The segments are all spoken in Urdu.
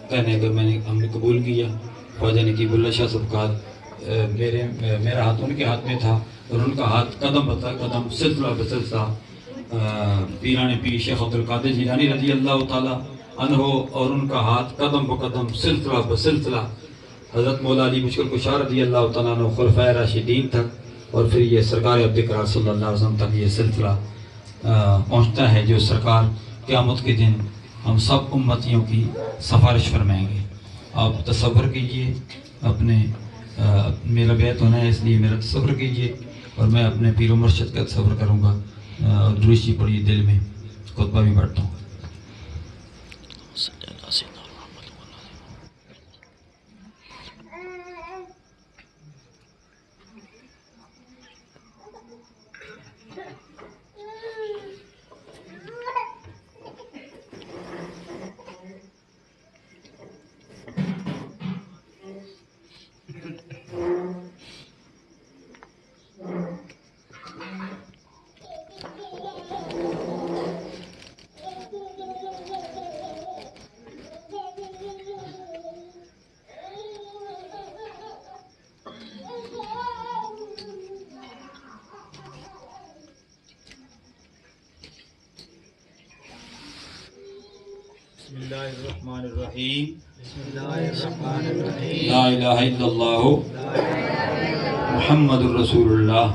کہنے لگے ہم نے قبول کیا۔ خواجہ نقیب اللہ شاہ صاحب کا میرا ہاتھ ان کے ہاتھ میں تھا اور ان کا ہاتھ قدم بتا قدم سلسلہ بسلسلہ پیران پیر شیخ عبد القادر جیلانی رضی اللہ تعالیٰ عنہ اور ان کا ہاتھ قدم بقدم سلسلہ بسلسلہ حضرت مولا علی مشکل کشا رضی اللہ تعالیٰ عنہ خلفائے راشدین تک اور پھر یہ سرکار عبد اقرار صلی اللہ علیہ وسلم تک یہ سلسلہ پہنچتا ہے، جو سرکار قیامت کے دن ہم سب امتیوں کی سفارش فرمائیں گے۔ آپ تصور کیجئے، اپنے میرا بیعت ہونا ہے اس لیے میرا تصور کیجئے اور میں اپنے پیر و مرشد کا تصور کروں گا اور درود شریف پڑھیے دل میں، خطبہ بھی پڑھتا ہوں۔ بسم اللہ الرحمن الرحیم، لا الہ الا اللہ محمد الرسول اللہ،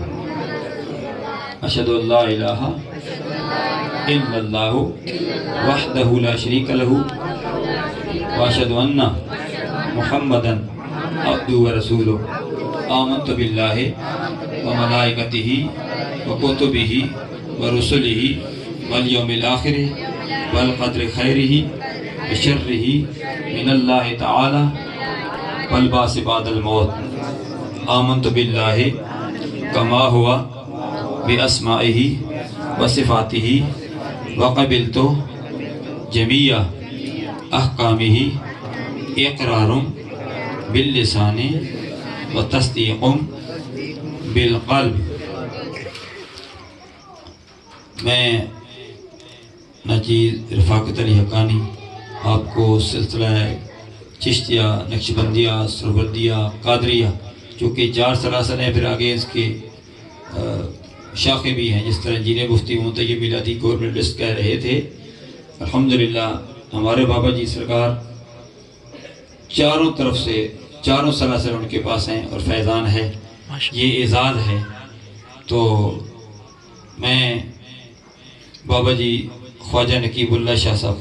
اشہد ان لا الہ الا اللہ وحدہ لا شریک لہ واشہد ان محمدا عبدہ ورسولہ، آمنت باللہ وملائکتہ وکتبہ ورسلہ والیوم الآخر والقدر خیرہ بشرہ من اللہ تعالی والبعث بعد الموت، آمنت باللہ کما ہوا باسمائہ وصفاتہ وقبلت جمیع احکامہ اقرار باللسان وتصدیق بالقلب۔ میں ناچیز رفاقت علی حقانی آپ کو سلسلہ چشتیہ، نقشبندیہ، سروردیہ، قادریہ، چونکہ 4 سلاسل ہیں، پھر آگے اس کے شاخیں بھی ہیں، جس طرح جنہیں مفتی منتجب میلادی گورنمنٹ لسٹ کہہ رہے تھے۔ الحمدللہ ہمارے بابا جی سرکار چاروں طرف سے 4 سلاسل ان کے پاس ہیں اور فیضان ہے، یہ اعزاز ہے۔ تو میں بابا جی خواجہ نقیب اللہ شاہ صاحب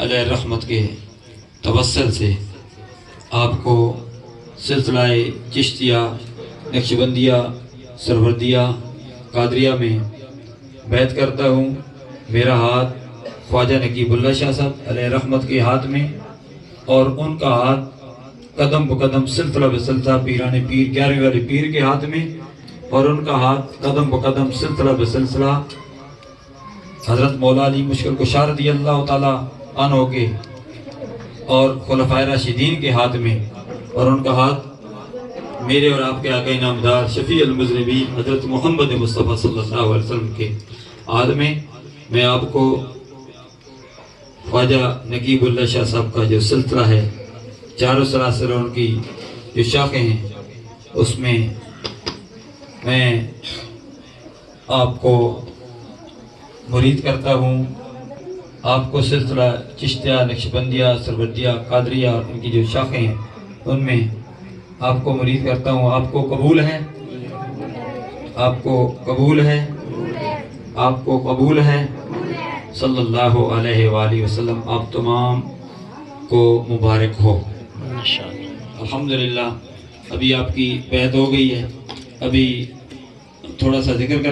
علیہ رحمت کے توسل سے آپ کو سلسلہ چشتیہ، نقشبندیہ، سروردیہ، قادریہ میں بیعت کرتا ہوں۔ میرا ہاتھ خواجہ نقیب اللہ شاہ صاحب علیہ رحمت کے ہاتھ میں اور ان کا ہاتھ قدم بقدم سلسلہ بسلسلہ پیران پیر 11ویں والے پیر کے ہاتھ میں اور ان کا ہاتھ قدم بقدم سلسلہ بسلسلہ حضرت مولا علی مشکل کشا رضی اللہ تعالیٰ عنہ کے اور خلفائے راشدین کے ہاتھ میں اور ان کا ہاتھ میرے اور آپ کے آقا نامدار شفیع المذنبین حضرت محمد مصطفیٰ صلی اللہ علیہ وسلم کے ہاتھ میں۔ میں آپ کو خواجہ نقیب اللہ شاہ صاحب کا جو سلسلہ ہے، 4 سلاسل ان کی جو شاخیں ہیں، اس میں میں آپ کو مرید کرتا ہوں۔ آپ کو سلسلہ چشتیہ، نقشبندیہ، سروردیہ، قادریہ اور ان کی جو شاخیں ہیں ان میں آپ کو مرید کرتا ہوں۔ آپ کو قبول ہے؟ آپ کو قبول ہے؟ آپ کو قبول ہے؟ صلی اللہ علیہ وآلہ وسلم آپ تمام کو مبارک ہو۔ الحمدللہ ابھی آپ کی بیعت ہو گئی ہے، ابھی تھوڑا سا ذکر کریں۔